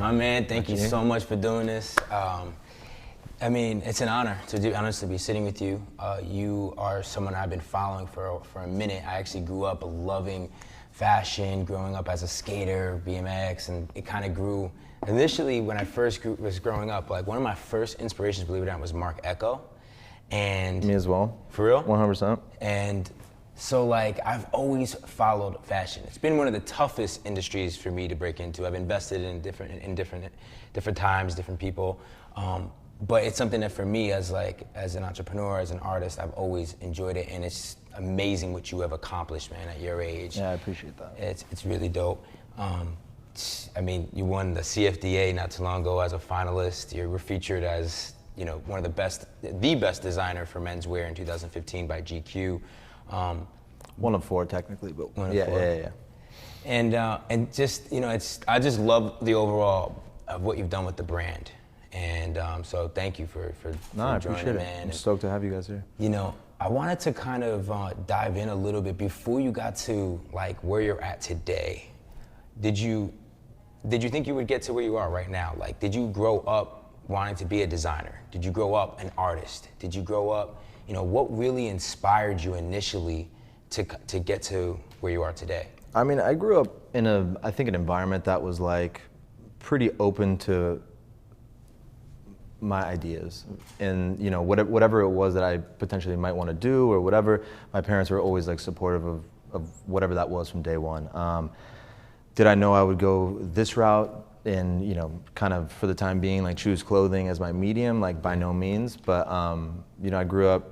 My man, thank you so much for doing this. I mean, it's an honor to honestly be sitting with you. You are someone I've been following for a minute. I actually grew up loving fashion, growing up as a skater, BMX, and it kind of grew. Initially, when I first was growing up, like one of my first inspirations, believe it or not, was Mark Ecko. And me as well. For real? 100%. And so like I've always followed fashion. It's been one of the toughest industries for me to break into. I've invested in different times, different people. But it's something that for me as an entrepreneur, as an artist, I've always enjoyed it, and it's amazing what you have accomplished, man, at your age. Yeah, I appreciate that. It's really dope. I mean, you won the CFDA not too long ago as a finalist. You were featured as, you know, one of the best designer for menswear in 2015 by GQ. One of four technically, but yeah. And just, you know, I just love the overall of what you've done with the brand. And so thank you for I joining, appreciate it, man. I'm stoked to have you guys here. You know, I wanted to kind of dive in a little bit before you got to like where you're at today. Did you think you would get to where you are right now? Like, did you grow up wanting to be a designer? Did you grow up an artist? Did you grow up, you know, what really inspired you initially to get to where you are today? I mean, I grew up in an environment that was like pretty open to my ideas, and you know, whatever it was that I potentially might want to do or whatever, my parents were always like supportive of whatever that was from day one. Did I know I would go this route and, you know, kind of for the time being like choose clothing as my medium? Like, by no means, but you know,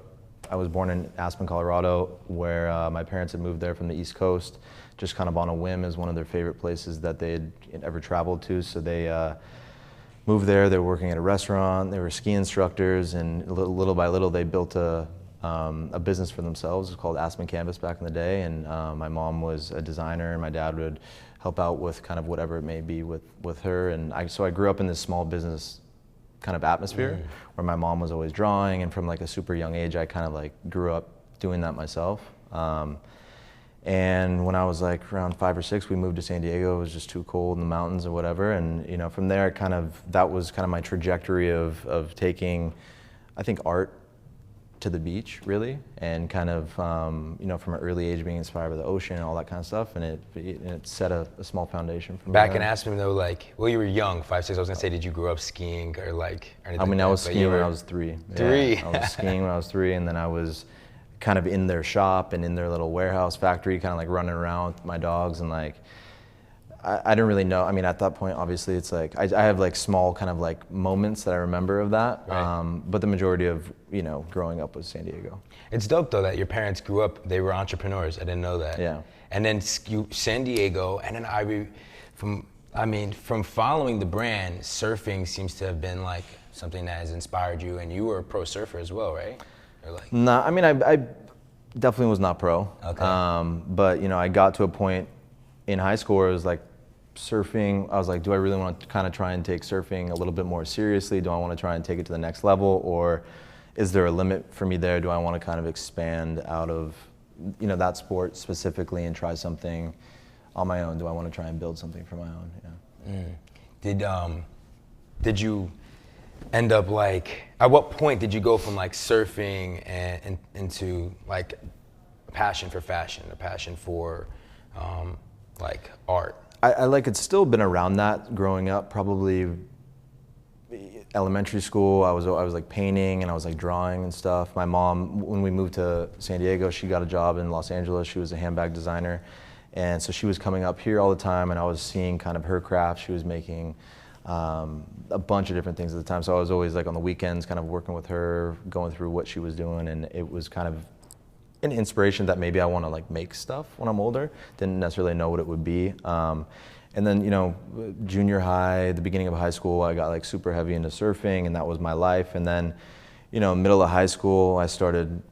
I was born in Aspen, Colorado, where my parents had moved there from the East Coast, just kind of on a whim, as one of their favorite places that they had ever traveled to. So they moved there. They were working at a restaurant. They were ski instructors, and little by little, they built a business for themselves. It was called Aspen Canvas back in the day. And my mom was a designer, and my dad would help out with kind of whatever it may be with her. And so I grew up in this small business kind of atmosphere where my mom was always drawing, and from like a super young age, I kind of like grew up doing that myself. And when I was like around 5 or 6, we moved to San Diego. It was just too cold in the mountains or whatever. And you know, from there, that was kind of my trajectory of taking, I think, art to the beach, really, and kind of, you know, from an early age being inspired by the ocean and all that kind of stuff. And it set a small foundation for me. Back in Aspen, though, like, well, you were young, 5, 6. I was gonna say, did you grow up skiing or like anything? I mean, I was skiing when I was 3. 3. Yeah, I was skiing when I was 3, and then I was kind of in their shop and in their little warehouse factory, kind of like running around with my dogs, and like I didn't really know. I mean, at that point, obviously, it's like I have like small kind of like moments that I remember of that, right. But the majority of, you know, growing up was San Diego. It's dope though that your parents grew up. They were entrepreneurs. I didn't know that. Yeah. And then San Diego, and then from following the brand, surfing seems to have been like something that has inspired you, and you were a pro surfer as well, right? No, I mean, I definitely was not pro. Okay. But you know, I got to a point in high school where it was like surfing. I was like, do I really want to kind of try and take surfing a little bit more seriously? Do I want to try and take it to the next level, or is there a limit for me there? Do I want to kind of expand out of, you know, that sport specifically and try something on my own? Do I want to try and build something for my own? Yeah. Did you end up like, at what point did you go from like surfing and into like a passion for fashion, a passion for like art? I like, it's still been around that growing up. Probably elementary school, I was like painting and I was like drawing and stuff. My mom, when we moved to San Diego, she got a job in Los Angeles. She was a handbag designer, and so she was coming up here all the time, and I was seeing kind of her craft. She was making a bunch of different things at the time, so I was always like on the weekends kind of working with her, going through what she was doing, and it was kind of an inspiration that maybe I want to like make stuff when I'm older. Didn't necessarily know what it would be. And then, you know, junior high, the beginning of high school, I got like super heavy into surfing, and that was my life. And then, you know, middle of high school, I started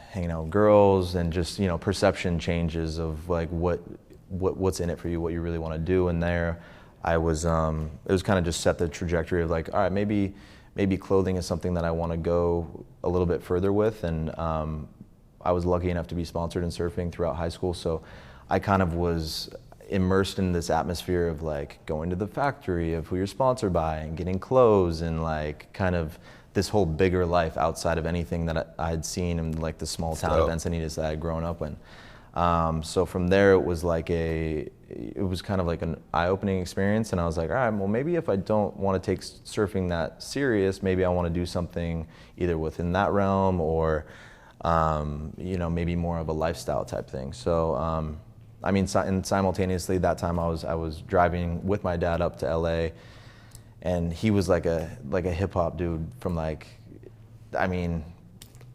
hanging out with girls, and just, you know, perception changes of like what's in it for you, what you really want to do. And there, I was, it was kind of just set the trajectory of like, all right, maybe clothing is something that I want to go a little bit further with. And I was lucky enough to be sponsored in surfing throughout high school, so I kind of was, immersed in this atmosphere of like going to the factory of who you're sponsored by and getting clothes and like kind of this whole bigger life outside of anything that I had seen in like the small town of Encinitas that I had grown up in. So from there it was kind of like an eye-opening experience, and I was like, all right, well maybe if I don't want to take surfing that serious, maybe I want to do something either within that realm or maybe more of a lifestyle type thing. So and simultaneously that time I was driving with my dad up to LA, and he was like a hip hop dude from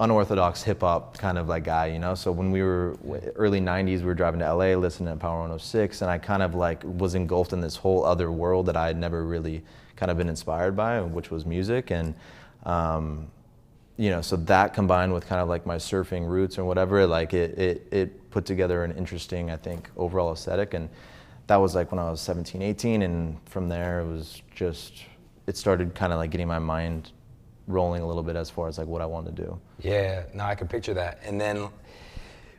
unorthodox hip hop kind of like guy, So when we were early 90s, we were driving to LA, listening to Power 106, and I kind of like was engulfed in this whole other world that I had never really kind of been inspired by, which was music. And so that combined with kind of like my surfing roots or whatever, like it put together an interesting, I think, overall aesthetic. And that was like when I was 17, 18, and from there it started kind of like getting my mind rolling a little bit as far as like what I wanted to do. Yeah, no, I can picture that. And then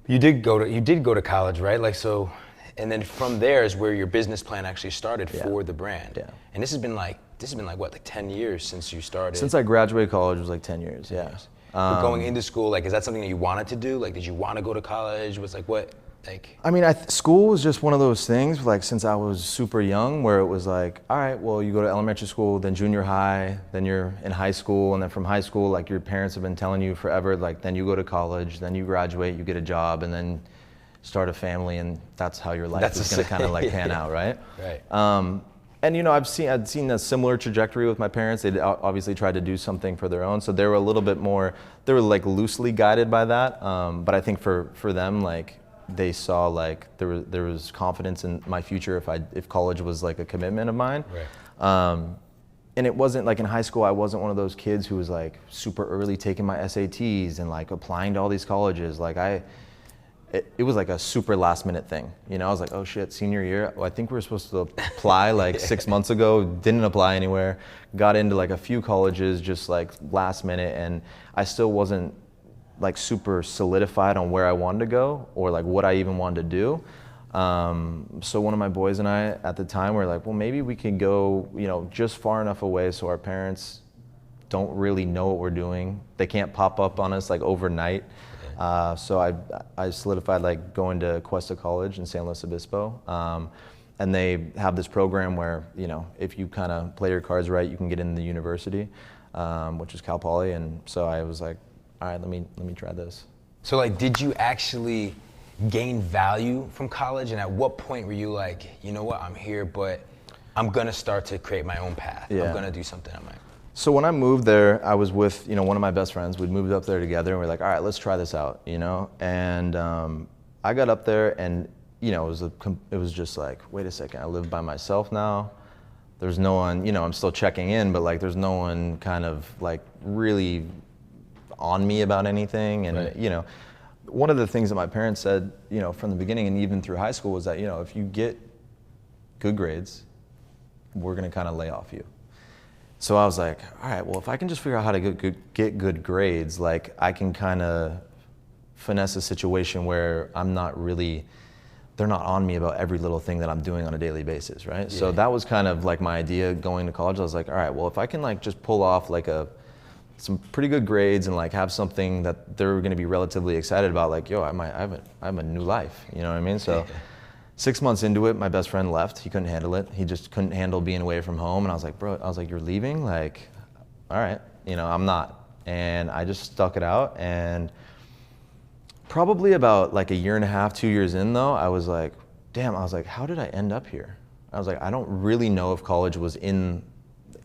you did go to college, right? Like, so, and then from there is where your business plan actually started for the brand. Yeah. And this has been what, like 10 years since you started? Since I graduated college, it was like 10 years, yeah. But going into school, like, is that something that you wanted to do? Like, did you want to go to college? Was like, what, like? I mean, school was just one of those things, like, since I was super young, where it was like, all right, well, you go to elementary school, then junior high, then you're in high school, and then from high school, like, your parents have been telling you forever, like, then you go to college, then you graduate, you get a job, and then start a family, and that's how your life is going to kind of like pan out, right? Right. And I'd seen a similar trajectory with my parents. They obviously tried to do something for their own, so they were a little bit more, they were like loosely guided by that. But I think for them, like, they saw like there was confidence in my future if college was like a commitment of mine. Right. And it wasn't like in high school, I wasn't one of those kids who was like super early taking my SATs and like applying to all these colleges. Like it was like a super last minute thing. I was like, oh shit, senior year, I think we were supposed to apply like 6 months ago, didn't apply anywhere, got into like a few colleges just like last minute, and I still wasn't like super solidified on where I wanted to go or like what I even wanted to do. So one of my boys and I at the time were like, well, maybe we could go, just far enough away so our parents don't really know what we're doing. They can't pop up on us like overnight. So I solidified like going to Cuesta College in San Luis Obispo. And they have this program where, if you kind of play your cards right, you can get in the university, which is Cal Poly. And so I was like, all right, let me try this. So like, did you actually gain value from college? And at what point were you like, you know what, I'm here, but I'm gonna start to create my own path. Yeah. I'm gonna do something on my own. So when I moved there, I was with one of my best friends. We'd moved up there together, and we're like, all right, let's try this out, And I got up there, and it was just like, wait a second, I live by myself now. There's no one, I'm still checking in, but like, there's no one kind of like really on me about anything. And right. One of the things that my parents said, from the beginning and even through high school was that, if you get good grades, we're gonna kind of lay off you. So I was like, all right, well, if I can just figure out how to get good grades, like I can kind of finesse a situation where they're not on me about every little thing that I'm doing on a daily basis, right? Yeah. So that was kind of like my idea going to college. I was like, all right, well, if I can like just pull off like some pretty good grades and like have something that they're going to be relatively excited about, like, yo, I have a new life, you know what I mean? So 6 months into it, my best friend left. He couldn't handle it. He just couldn't handle being away from home. And I was like, bro, you're leaving? Like, all right, I'm not. And I just stuck it out. And probably about like a year and a half, 2 years in though, I was like, damn, how did I end up here? I was like, I don't really know if college was in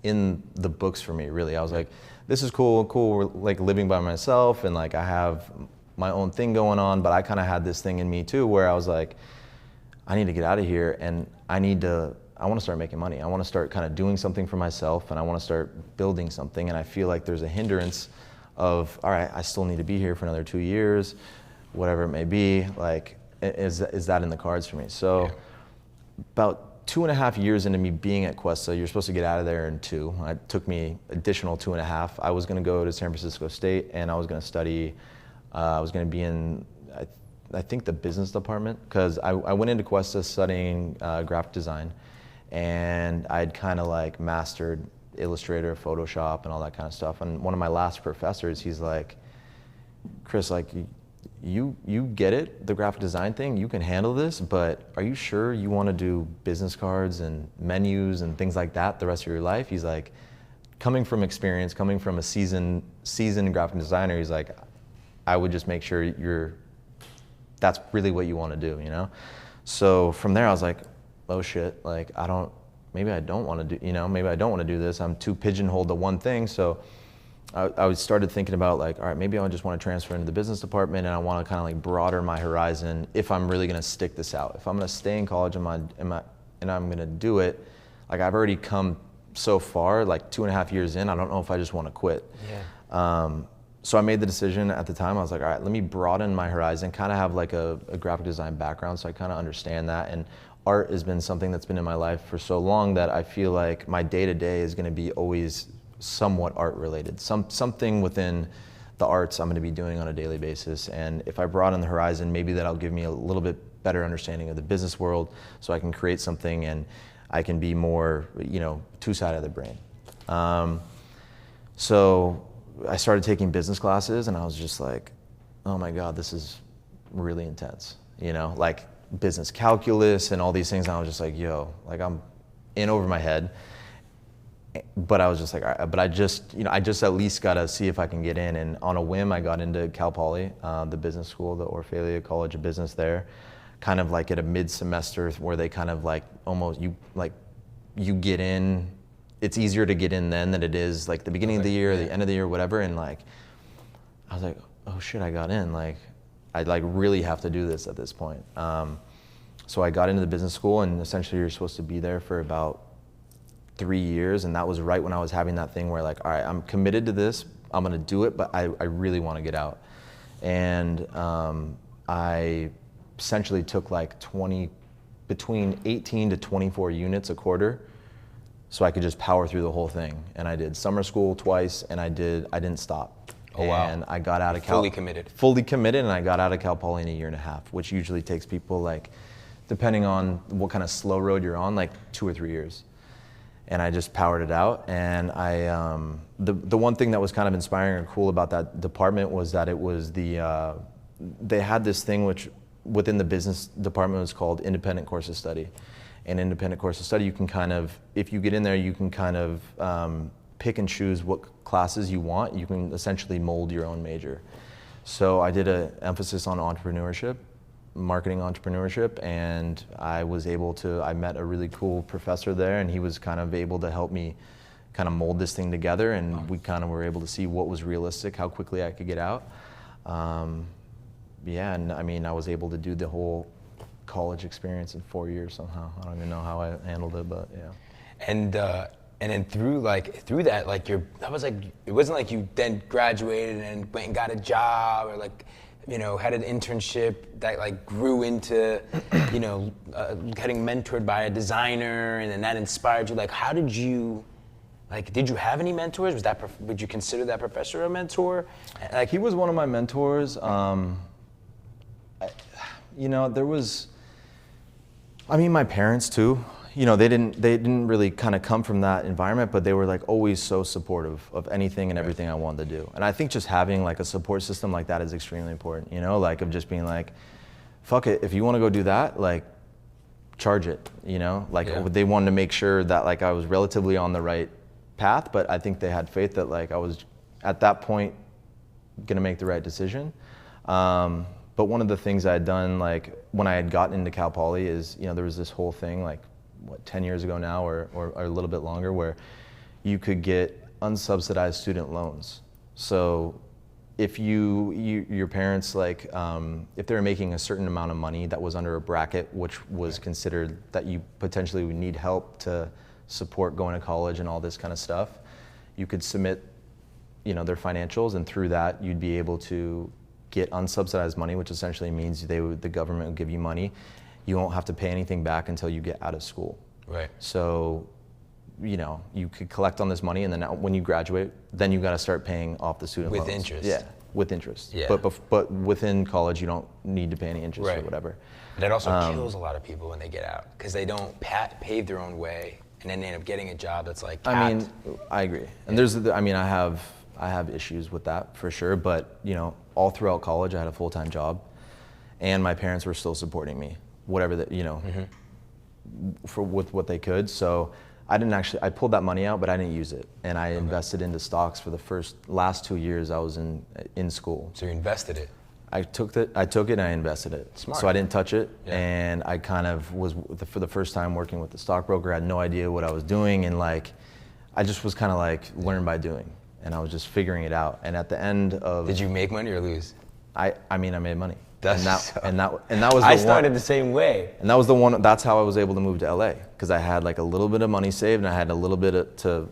the books for me, really. I was like, this is cool, we're like living by myself and like I have my own thing going on, but I kind of had this thing in me too where I was like, I need to get out of here and I want to start making money. I want to start kind of doing something for myself and I want to start building something, and I feel like there's a hindrance of, all right, I still need to be here for another 2 years, whatever it may be, like, is that in the cards for me? So about 2.5 years into me being at Cuesta, you're supposed to get out of there in 2. It took me additional 2.5. I was going to go to San Francisco State and I was going to study. I was going to be in I think the business department, because I went into Cuesta studying graphic design, and I'd kind of like mastered Illustrator, Photoshop, and all that kind of stuff. And one of my last professors, he's like, Chris, like, you get it, the graphic design thing, you can handle this, but are you sure you want to do business cards and menus and things like that the rest of your life? He's like, coming from experience, coming from a seasoned graphic designer, he's like, I would just make sure that's really what you want to do, you know? So from there I was like, oh shit, like maybe I don't want to do this. I'm too pigeonholed to one thing. So I started thinking about like, all right, maybe I just want to transfer into the business department, and I want to kind of like broaden my horizon if I'm really going to stick this out. If I'm going to stay in college and I'm going to do it, like I've already come so far, like 2.5 years in, I don't know if I just want to quit. Yeah. So I made the decision at the time. I was like, all right, let me broaden my horizon, kind of have like a graphic design background, so I kind of understand that. And art has been something that's been in my life for so long that I feel like my day-to-day is going to be always somewhat art related. Something within the arts I'm going to be doing on a daily basis. And if I broaden the horizon, maybe that'll give me a little bit better understanding of the business world, so I can create something and I can be more, two-sided of the brain. So I started taking business classes, and I was just like, oh my God, this is really intense, like business calculus and all these things. And I was just like, yo, like I'm in over my head. But I was just like, all right, but I just at least got to see if I can get in. And on a whim, I got into Cal Poly, the business school, the Orphalia College of Business there, kind of like at a mid-semester where they kind of like almost, you get in. It's easier to get in then than it is like the beginning of the year, the end of the year, whatever. And like, I was like, oh shit, I got in. Like, I like really have to do this at this point. So I got into the business school, and essentially you're supposed to be there for about 3 years. And that was right when I was having that thing where like, all right, I'm committed to this, I'm gonna do it, but I really wanna get out. And I essentially took like between 18 to 24 units a quarter, so I could just power through the whole thing. And I did summer school twice, and I didn't stop. Oh wow. And I got out of Cal. Fully committed, and I got out of Cal Poly in 1.5 years, which usually takes people like, depending on what kind of slow road you're on, like 2 or 3 years. And I just powered it out. And the one thing that was kind of inspiring or cool about that department was that it was they had this thing which within the business department was called independent course of study. And independent course of study, you can kind of, if you get in there, you can kind of pick and choose what classes you want. You can essentially mold your own major. So I did an emphasis on entrepreneurship, marketing entrepreneurship, and I met a really cool professor there, and he was kind of able to help me kind of mold this thing together, and we kind of were able to see what was realistic, how quickly I could get out. And I mean, I was able to do the whole college experience in 4 years somehow. I don't even know how I handled it, but yeah. And then through that, like it wasn't like you then graduated and went and got a job, or like, had an internship that like grew into, getting mentored by a designer, and then that inspired you. Like, how did you have any mentors? Would you consider that professor a mentor? Like, he was one of my mentors. There was, my parents too. They didn't really kind of come from that environment, but they were like always so supportive of anything and everything I wanted to do. And I think just having like a support system like that is extremely important, like of just being like, fuck it, if you want to go do that, like charge it, They wanted to make sure that like I was relatively on the right path, but I think they had faith that like I was at that point gonna make the right decision. But one of the things I had done, like when I had gotten into Cal Poly, is there was this whole thing like 10 years ago now, or a little bit longer, where you could get unsubsidized student loans. So if your parents, like if they were making a certain amount of money that was under a bracket which was considered that you potentially would need help to support going to college and all this kind of stuff, you could submit their financials, and through that you'd be able to get unsubsidized money, which essentially means the government will give you money. You won't have to pay anything back until you get out of school. Right. So, you could collect on this money, and then when you graduate, then you got to start paying off the student loans. With interest. Yeah. with interest. Yeah. But within college, you don't need to pay any interest or whatever. That also kills a lot of people when they get out because they don't pave their own way, and then they end up getting a job that's like capped. I mean, I agree. And I have issues with that for sure. But all throughout college, I had a full-time job, and my parents were still supporting me, whatever with what they could. So I pulled that money out, but I didn't use it, and I invested into stocks for the last 2 years I was in school. So you invested it. I took it and I invested it. Smart. So I didn't touch it, and I kind of was for the first time working with the stockbroker. I had no idea what I was doing, and I just was kind of learn by doing, and I was just figuring it out. And at the end of, did you make money or lose? I made money. That was I started the same way. And that was the one. That's how I was able to move to LA, because I had a little bit of money saved, and I had a little bit to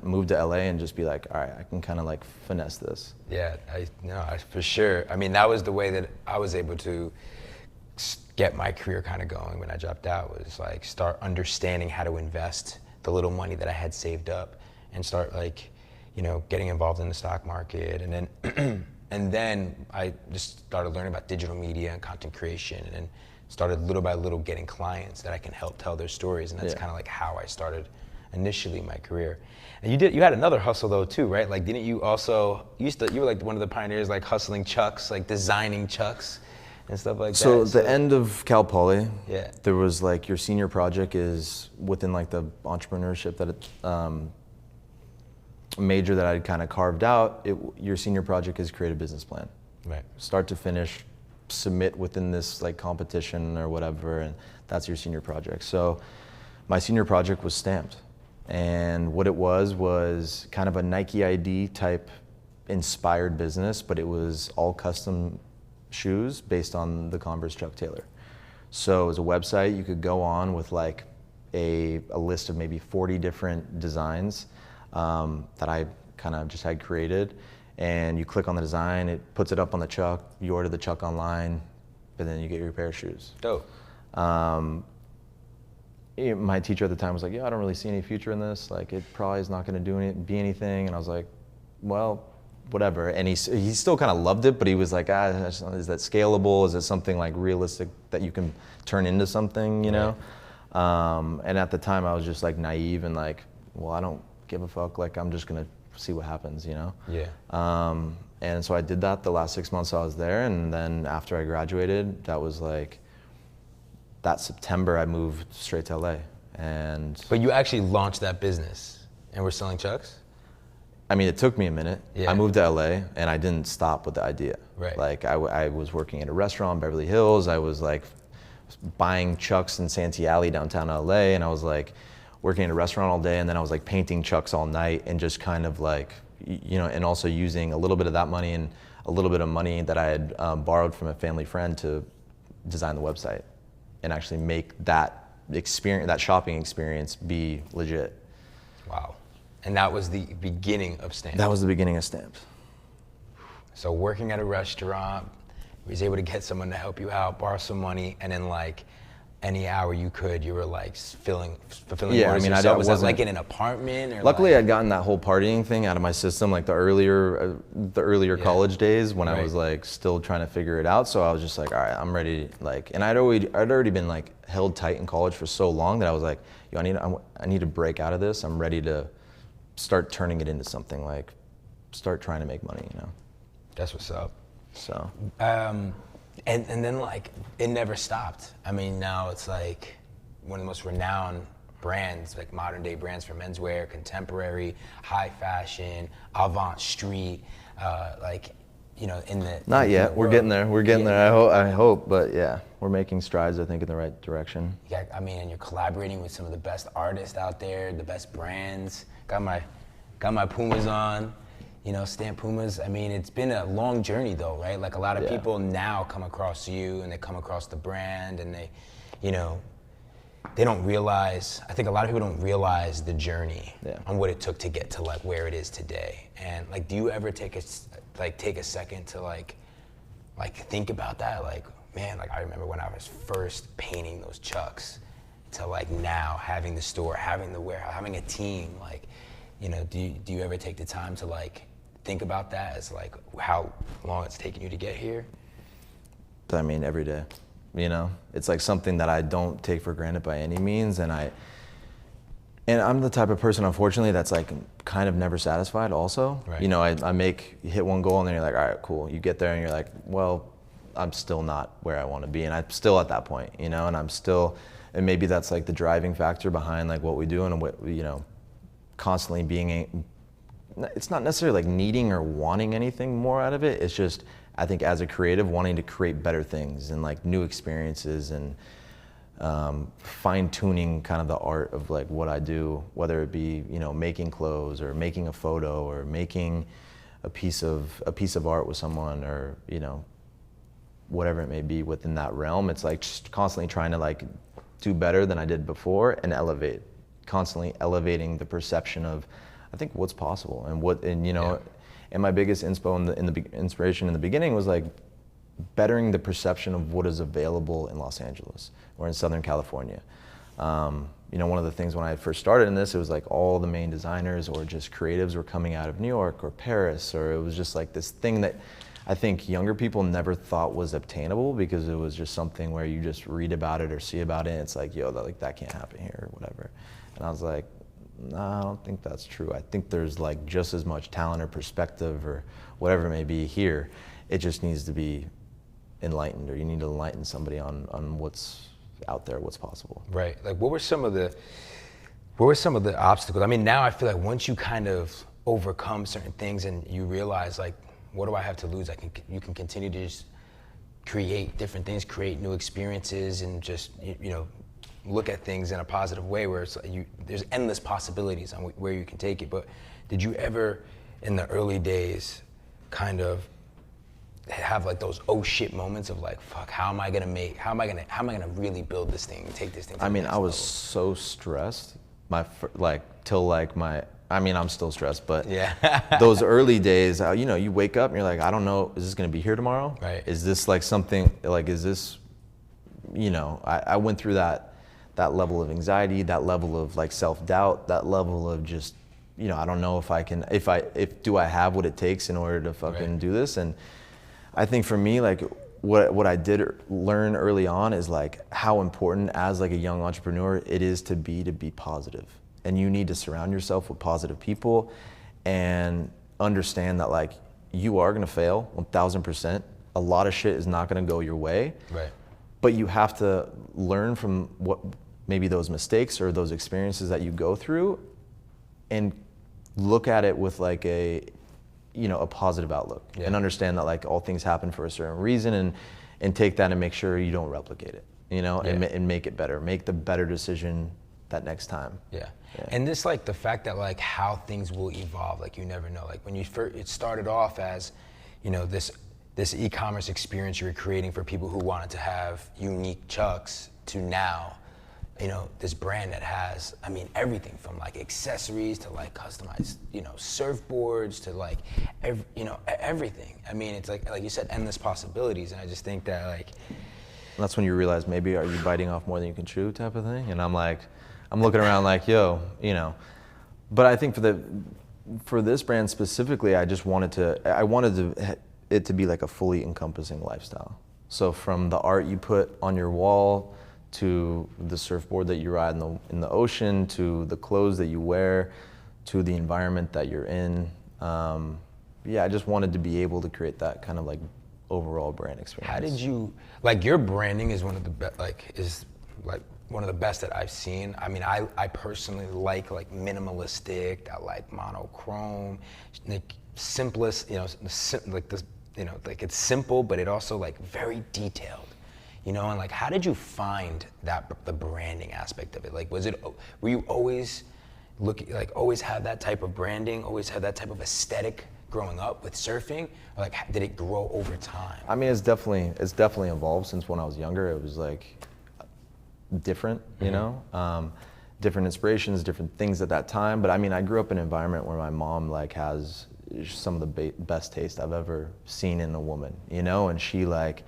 move to LA and just be like, all right, I can kind of finesse this. Yeah, for sure. I mean, that was the way that I was able to get my career kind of going when I dropped out, was start understanding how to invest the little money that I had saved up and start getting involved in the stock market, and then. And then I just started learning about digital media and content creation, and then started little by little getting clients that I can help tell their stories, and that's kind of how I started initially my career. And you had another hustle though too, right? Didn't you also you were one of the pioneers, hustling chucks, designing chucks and stuff like that. So the end of Cal Poly, yeah, there was your senior project is within the entrepreneurship that major that I'd kind of carved out. Your senior project is create a business plan, right? Start to finish, submit within this competition or whatever, and that's your senior project. So my senior project was stamped, and what it was kind of a Nike ID type inspired business, but it was all custom shoes based on the Converse Chuck Taylor. So it was a website you could go on with a list of maybe 40 different designs that I kind of just had created, and you click on the design, it puts it up on the Chuck, you order the Chuck online, and then you get your pair of shoes. Dope. My teacher at the time was like, yeah, I don't really see any future in this, it probably is not going to be anything, and I was like, well, whatever. And he still kind of loved it, but he was like, is that scalable? Is it something realistic that you can turn into something, you know? And at the time I was just naive and well, I don't give a fuck, I'm just gonna see what happens, Yeah. And so I did that the last 6 months I was there, and then after I graduated, that was that September I moved straight to LA. But you actually launched that business and were selling chucks? I mean, it took me a minute. Yeah. I moved to LA and I didn't stop with the idea. Right. I was working at a restaurant in Beverly Hills. I was buying chucks in Santee Alley downtown LA, and I was working at a restaurant all day, and then I was painting chucks all night, and just kind of and also using a little bit of that money and a little bit of money that I had borrowed from a family friend to design the website and actually make that shopping experience be legit. Wow. And that was the beginning of Stamps. That was the beginning of Stamps. So working at a restaurant, was able to get someone to help you out, borrow some money, and then any hour you could, you were fulfilling Yeah, orders I mean, yourself. I Was wasn't, that in an apartment? Or luckily, I'd gotten that whole partying thing out of my system, the earlier college days when I was still trying to figure it out. So I was just all right, I'm ready. And I'd already been held tight in college for so long that I was yo, I need to break out of this. I'm ready to start turning it into something, start trying to make money. That's what's up. So. And then it never stopped. I mean, now it's one of the most renowned brands, modern day brands for menswear, contemporary, high fashion, avant street, in the Not yet. We're getting there. We're getting there. I hope, but yeah, we're making strides, I think, in the right direction. Yeah, I mean, and you're collaborating with some of the best artists out there, the best brands. Got my Pumas on. Stamp Pumas. I mean, it's been a long journey though, right? A lot of people now come across you and they come across the brand, and they don't realize, I think a lot of people don't realize the journey on what it took to get to where it is today. And do you ever take a second to think about that? Man, I remember when I was first painting those chucks to now having the store, having the warehouse, having a team, do you ever take the time to think about that as like how long it's taken you to get here? I mean, every day, you know, it's like something that I don't take for granted by any means. And I'm the type of person, unfortunately, that's like kind of never satisfied also. Right. You know, you hit one goal and then you're like, all right, cool. You get there and you're like, well, I'm still not where I want to be. And I'm still at that point, you know, and maybe that's like the driving factor behind like what we do and what, you know, constantly it's not necessarily like needing or wanting anything more out of it. It's just, I think as a creative, wanting to create better things and like new experiences and fine tuning kind of the art of like what I do, whether it be, you know, making clothes or making a photo or making a piece of art with someone, or, you know, whatever it may be within that realm. It's like just constantly trying to like do better than I did before and constantly elevating the perception of, I think, what's possible and you know, and my biggest inspiration in the beginning was like bettering the perception of what is available in Los Angeles or in Southern California. You know, one of the things when I first started in this, it was like all the main designers or just creatives were coming out of New York or Paris, or it was just like this thing that I think younger people never thought was obtainable, because it was just something where you just read about it or see about it and it's like, yo, that can't happen here or whatever. And I was like, no, I don't think that's true. I think there's like just as much talent or perspective or whatever it may be here. It just needs to be enlightened, or you need to enlighten somebody on what's out there, what's possible. Right. Like what were some of the obstacles? I mean, now I feel like once you kind of overcome certain things and you realize like, what do I have to lose? You can continue to just create different things, create new experiences, and just, you know, look at things in a positive way where it's like there's endless possibilities on where you can take it. But did you ever, in the early days, kind of have like those oh shit moments of like, fuck, how am I gonna really build this thing and take this thing to the next I was level? so stressed I'm still stressed, but yeah. those early days, you know, you wake up and you're like, I don't know, is this gonna be here tomorrow? Right. Is this like something, like, is this, you know, I went through that level of anxiety, that level of like self-doubt, that level of just, you know, I don't know do I have what it takes in order to fucking do this? And I think for me, like what I did learn early on is like how important as like a young entrepreneur it is to be positive. And you need to surround yourself with positive people and understand that like you are gonna fail 1000%. A lot of shit is not gonna go your way. Right. But you have to learn from what maybe those mistakes or those experiences that you go through and look at it with like a positive outlook and understand that like all things happen for a certain reason, and take that and make sure you don't replicate it, you know, and make it better, make the better decision that next time. Yeah. And this, like the fact that like how things will evolve, like you never know. Like when it started off as, you know, this e-commerce experience you were creating for people who wanted to have unique chucks, to now, you know, this brand that has, I mean, everything from like accessories to like customized, you know, surfboards to like, everything. I mean, it's like you said, endless possibilities. And I just think that like, that's when you realize maybe are you biting off more than you can chew type of thing. And I'm looking around like, yo, you know, but I think for this brand specifically, I wanted it to be like a fully encompassing lifestyle. So from the art you put on your wall, to the surfboard that you ride in the ocean, to the clothes that you wear, to the environment that you're in. I just wanted to be able to create that kind of like overall brand experience. How did you, like your branding is one of the best, one of the best that I've seen. I mean, I personally like minimalistic, I like monochrome, like simplest, you know, like this, you know, like it's simple, but it also like very detailed. You know, and like, how did you find the branding aspect of it? Like, were you always always have that type of branding, always have that type of aesthetic growing up with surfing? Or like, did it grow over time? I mean, it's definitely evolved since when I was younger. It was like different, you know, different inspirations, different things at that time. But I mean, I grew up in an environment where my mom like has some of the best taste I've ever seen in a woman, you know, and she like,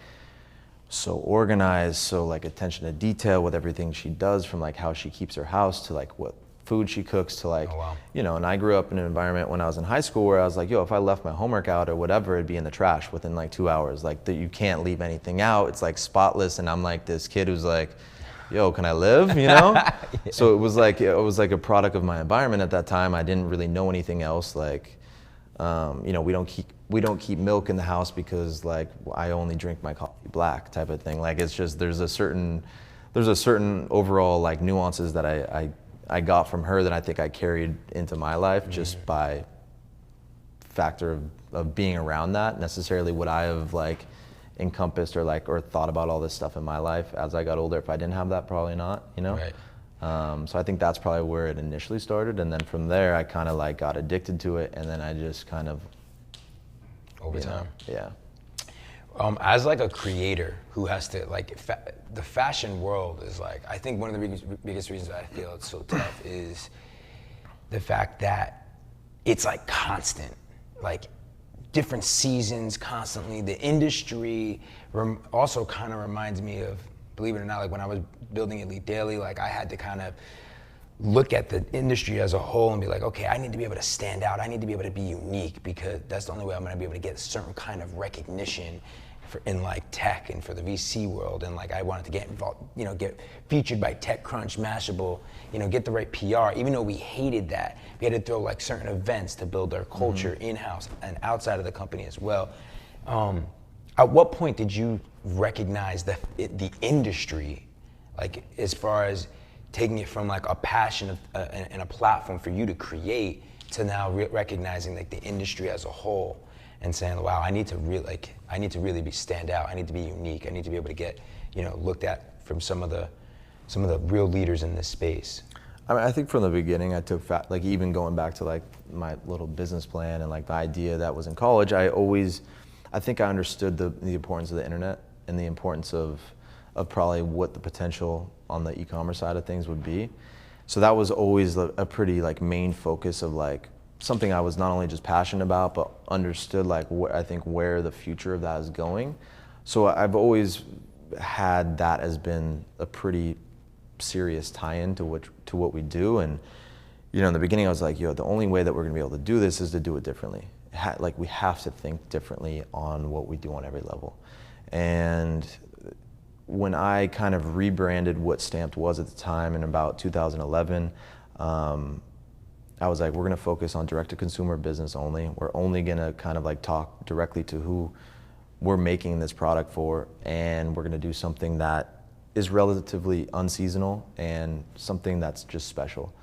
so organized, so like attention to detail with everything she does, from like how she keeps her house to like what food she cooks to like, Oh, wow. you know, and I grew up in an environment when I was in high school where I was like, yo, if I left my homework out or whatever, it'd be in the trash within like 2 hours. Like that, you can't leave anything out. It's like spotless. And I'm like this kid who's like, yo, can I live, you know? Yeah. So it was like a product of my environment at that time. I didn't really know anything else. Like, you know, we don't keep milk in the house because like I only drink my coffee black type of thing. Like it's just, there's a certain overall like nuances that I got from her that I think I carried into my life just by factor of being around that. Necessarily would I have like encompassed or thought about all this stuff in my life as I got older? If I didn't have that, probably not, you know? Right. So I think that's probably where it initially started. And then from there, I kind of like got addicted to it. And then I just kind of, Over time. Yeah. As like a creator who has to like, the fashion world is like, I think one of the biggest reasons I feel it's so tough is the fact that it's like constant, like different seasons constantly. The industry also kind of reminds me of, believe it or not, like when I was building Elite Daily, like I had to kind of look at the industry as a whole and be like, okay, I need to be able to stand out. I need to be able to be unique because that's the only way I'm going to be able to get a certain kind of recognition in like tech and for the VC world. And like I wanted to get involved, you know, get featured by TechCrunch, Mashable, you know, get the right PR. Even though we hated that, we had to throw like certain events to build our culture in-house and outside of the company as well. At what point did you recognize the industry, like as far as taking it from like a passion and a platform for you to create to now recognizing like the industry as a whole and saying, wow, I need to really be stand out. I need to be unique. I need to be able to get, you know, looked at from some of the real leaders in this space. I mean, I think from the beginning, I took like even going back to like my little business plan and like the idea that was in college, I think I understood the importance of the internet and the importance of probably what the potential on the e-commerce side of things would be. So that was always a pretty like main focus of like something I was not only just passionate about, but understood like I think where the future of that is going. So I've always had that as been a pretty serious tie-in to what we do. And you know, in the beginning I was like, yo, the only way that we're gonna be able to do this is to do it differently. Like we have to think differently on what we do on every level. And when I kind of rebranded what Stamped was at the time in about 2011, I was like, we're gonna focus on direct-to-consumer business only. We're only gonna kind of like talk directly to who we're making this product for, and we're gonna do something that is relatively unseasonal and something that's just special.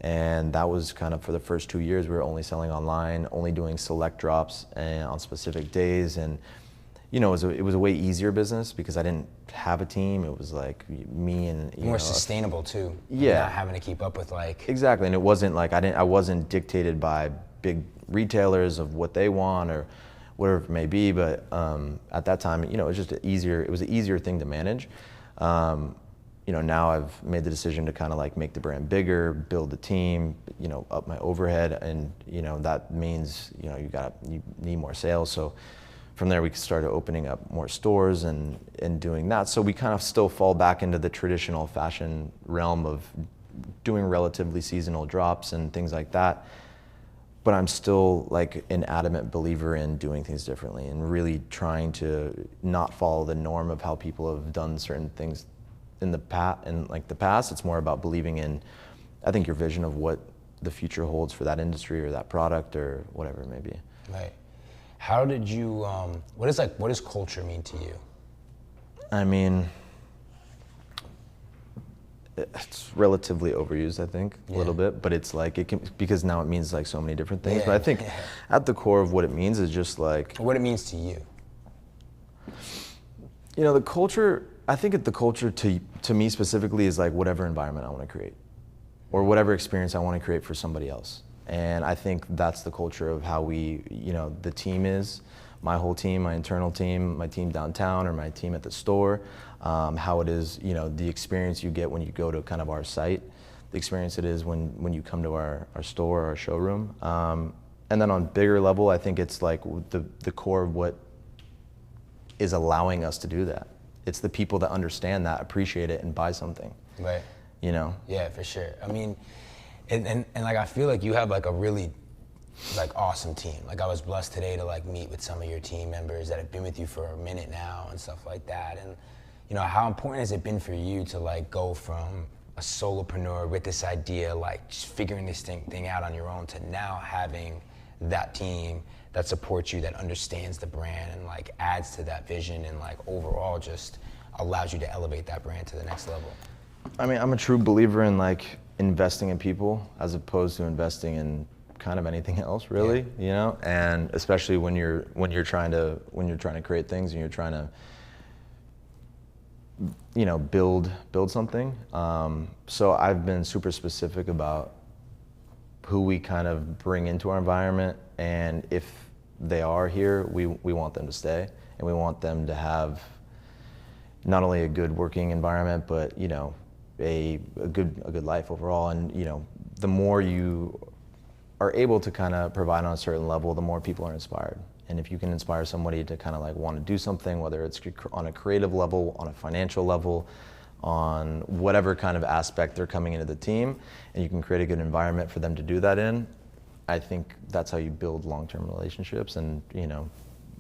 And that was kind of for the first 2 years, we were only selling online, only doing select drops and on specific days. And you know, it was a way easier business because I didn't have a team. It was like me and more sustainable too. Yeah, not having to keep up with like exactly. And it wasn't like I wasn't dictated by big retailers of what they want or whatever it may be. But at that time, you know, it was just it was an easier thing to manage. You know, now I've made the decision to kind of like make the brand bigger, build the team, you know, up my overhead, and you know that means you know you need more sales. So from there we started opening up more stores and doing that. So we kind of still fall back into the traditional fashion realm of doing relatively seasonal drops and things like that. But I'm still like an adamant believer in doing things differently and really trying to not follow the norm of how people have done certain things in the past. It's more about believing in, I think, your vision of what the future holds for that industry or that product or whatever it may be. Right. How did you, what does culture mean to you? I mean, it's relatively overused, I think, a little bit, but it's like, because now it means like so many different things. But I think at the core of what it means is just like. What it means to you. You know, the culture, I think the culture to me specifically is like whatever environment I want to create or whatever experience I want to create for somebody else. And I think that's the culture of how we, you know, the team is, my whole team, my internal team, my team downtown or my team at the store, how it is, you know, the experience you get when you go to kind of our site, the experience it is when you come to our store, our showroom. And then on bigger level, I think it's like the core of what is allowing us to do that. It's the people that understand that, appreciate it, and buy something. Right. You know? Yeah, for sure. I mean, And like I feel like you have like a really like awesome team. Like I was blessed today to like meet with some of your team members that have been with you for a minute now and stuff like that. And you know, how important has it been for you to like go from a solopreneur with this idea, like just figuring this thing out on your own, to now having that team that supports you, that understands the brand and like adds to that vision and like overall just allows you to elevate that brand to the next level? I mean, I'm a true believer in like investing in people as opposed to investing in kind of anything else, really. Yeah. You know, and especially when you're trying to create things and you're trying to, you know, build something. So I've been super specific about who we kind of bring into our environment, and if they are here, we want them to stay, and we want them to have not only a good working environment, but you know, a good life overall. And you know, the more you are able to kind of provide on a certain level, the more people are inspired. And if you can inspire somebody to kind of like want to do something, whether it's on a creative level, on a financial level, on whatever kind of aspect they're coming into the team, and you can create a good environment for them to do that in, I think that's how you build long-term relationships. And you know,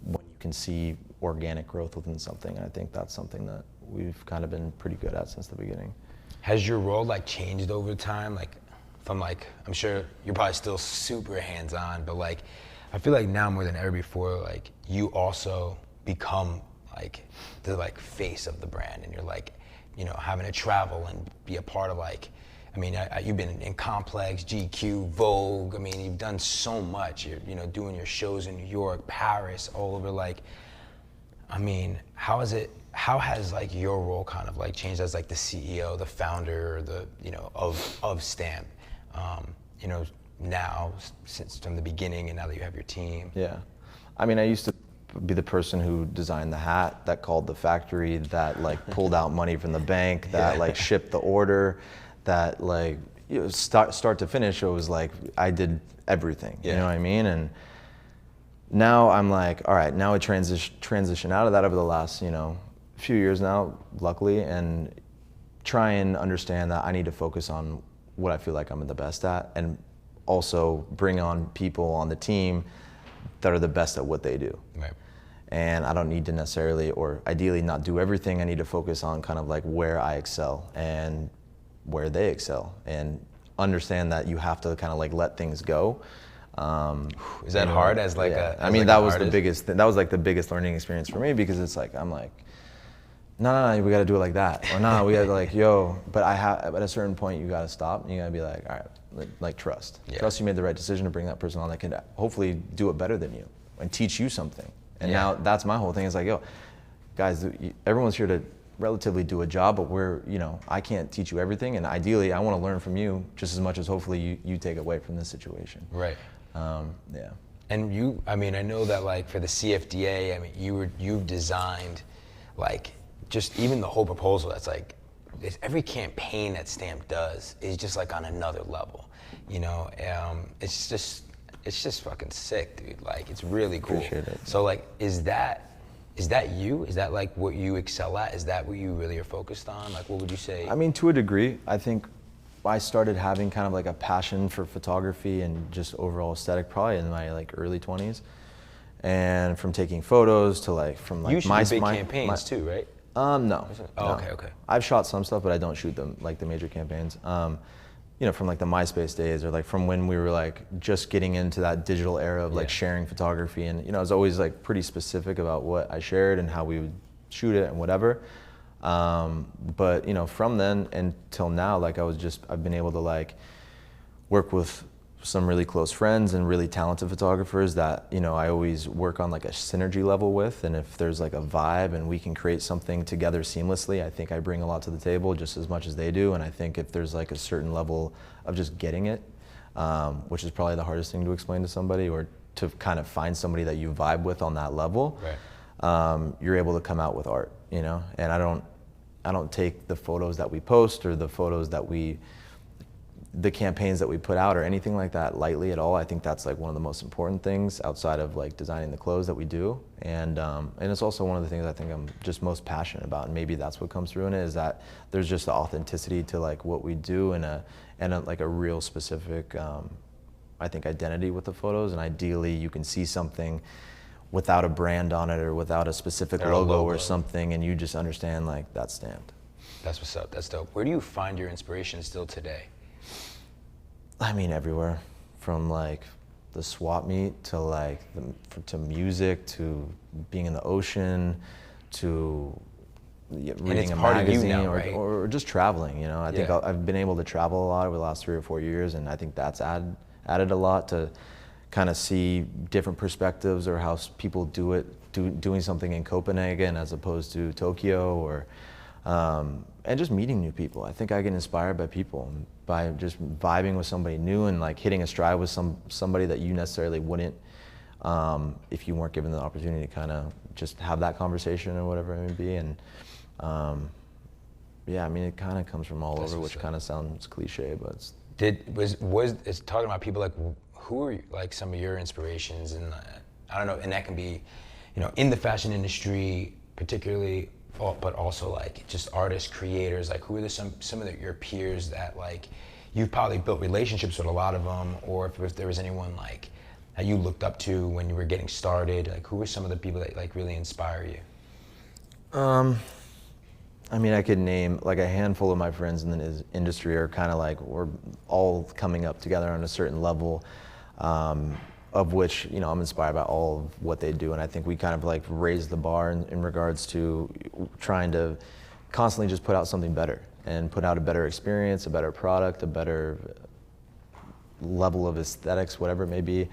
when you can see organic growth within something, I think that's something that we've kind of been pretty good at since the beginning. Has your role like changed over time? Like from like, I'm sure you're probably still super hands-on, but like, I feel like now more than ever before, like you also become like the like face of the brand, and you're like, you know, having to travel and be a part of like, I mean, you've been in Complex, GQ, Vogue. I mean, you've done so much. You're, you know, doing your shows in New York, Paris, all over. Like, I mean, how has like your role kind of like changed as like the CEO, the founder, the, you know, of Stamp, you know, now since from the beginning, and now that you have your team? Yeah, I mean, I used to be the person who designed the hat, that called the factory, that like pulled out money from the bank, that like shipped the order, that like, you know, start to finish, it was like I did everything. You know what I mean? And now I'm like, all right, now I transition out of that over the last, you know, few years now, luckily, and try and understand that I need to focus on what I feel like I'm the best at, and also bring on people on the team that are the best at what they do. Right. And I don't need to necessarily, or ideally not do everything. I need to focus on kind of like where I excel and where they excel, and understand that you have to kind of like let things go. Is that hard as like a, I mean, that was the biggest thing. That was like the biggest learning experience for me, because it's like, I'm like, no, we got to do it like that. Or no, we got to like, but at a certain point you got to stop, and you got to be like, all right, like trust. Yeah. Trust you made the right decision to bring that person on that can hopefully do it better than you and teach you something. And now that's my whole thing, is like, guys, everyone's here to relatively do a job, but I can't teach you everything, and ideally I want to learn from you just as much as hopefully you take away from this situation. Right. Yeah. And you, I mean, I know that like for the CFDA, I mean, you've designed like just even the whole proposal. That's like, every campaign that Stamp does is just like on another level, you know. It's just fucking sick, dude. Like, it's really cool. Appreciate it. So like, is that you? Is that like what you excel at? Is that what you really are focused on? Like, what would you say? I mean, to a degree. I think I started having kind of like a passion for photography and just overall aesthetic probably in my like early 20s, and from taking photos to like from like you shoot big campaigns too, right? No. Oh, no. okay. I've shot some stuff, but I don't shoot them like the major campaigns. You know, from like the MySpace days, or like from when we were like just getting into that digital era of like sharing photography, and you know, I was always like pretty specific about what I shared and how we would shoot it and whatever. But you know, from then until now, like I've been able to like work with some really close friends and really talented photographers that, you know, I always work on like a synergy level with, and if there's like a vibe and we can create something together seamlessly, I think I bring a lot to the table just as much as they do. And I think if there's like a certain level of just getting it, which is probably the hardest thing to explain to somebody, or to kind of find somebody that you vibe with on that level, right. You're able to come out with art, you know. And I don't take the photos that we post or the photos that we the campaigns that we put out or anything like that lightly at all. I think that's like one of the most important things outside of like designing the clothes that we do. And it's also one of the things I think I'm just most passionate about, and maybe that's what comes through in it, is that there's just the authenticity to like what we do, and like a real specific, I think, identity with the photos. And ideally you can see something without a brand on it or without a specific logo or something, and you just understand like that's stamped. That's what's up. That's dope. Where do you find your inspiration still today? I mean, everywhere, from like the swap meet to like to music, to being in the ocean, to reading a magazine, now, right? or just traveling. You know, I think I've been able to travel a lot over the last 3 or 4 years, and I think that's added a lot to kind of see different perspectives, or how people do it, doing something in Copenhagen as opposed to Tokyo, or and just meeting new people. I think I get inspired by people, by just vibing with somebody new and like hitting a stride with somebody that you necessarily wouldn't if you weren't given the opportunity to kind of just have that conversation or whatever it may be. And yeah, I mean, it kind of comes from all over, which kind of sounds cliche, but it's talking about people like, who are like some of your inspirations? And I don't know, and that can be, you know, in the fashion industry particularly, but also like just artists, creators. Like, who are some of your peers that like you've probably built relationships with a lot of them, or if there was anyone like that you looked up to when you were getting started? Like, who are some of the people that like really inspire you? I mean, I could name like a handful of my friends in the industry are kind of like, we're all coming up together on a certain level, of which, you know, I'm inspired by all of what they do. And I think we kind of like raise the bar in regards to trying to constantly just put out something better and put out a better experience, a better product, a better level of aesthetics, whatever it may be.